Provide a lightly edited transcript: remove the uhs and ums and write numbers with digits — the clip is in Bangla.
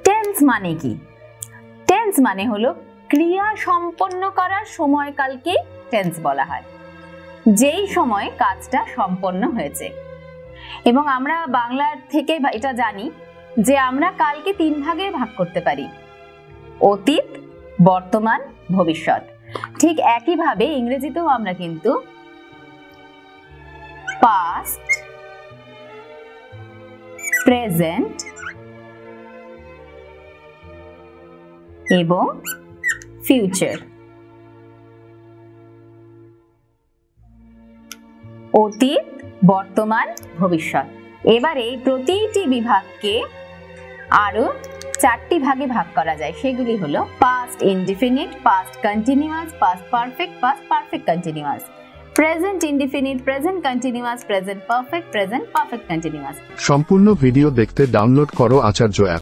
টেন্স মানে কি? টেন্স মানে হলো ক্রিয়া সম্পন্ন করার সময়কালকে টেন্স বলা হয়, যেই সময় কাজটা সম্পন্ন হয়েছে। এবং আমরা বাংলার থেকে এটা জানি যে আমরা কালকে 3 ভাগে ভাগ করতে পারি: অতীত, বর্তমান, ভবিষ্যৎ। ঠিক একইভাবে ইংরেজিতেও আমরা কিন্তু পাস্ট, প্রেজেন্ট এবং ফিউচার, অতীত, বর্তমান, ভবিষ্যৎ। এবার এই প্রতিটি বিভাগকে আরো 4টি ভাগে ভাগ করা যায়। সেগুলি হলো past indefinite, past continuous, past perfect, past perfect continuous, present indefinite, present continuous, present perfect, present perfect continuous. সম্পূর্ণ ভিডিও দেখতে ডাউনলোড করো আচার্য অ্যাপ।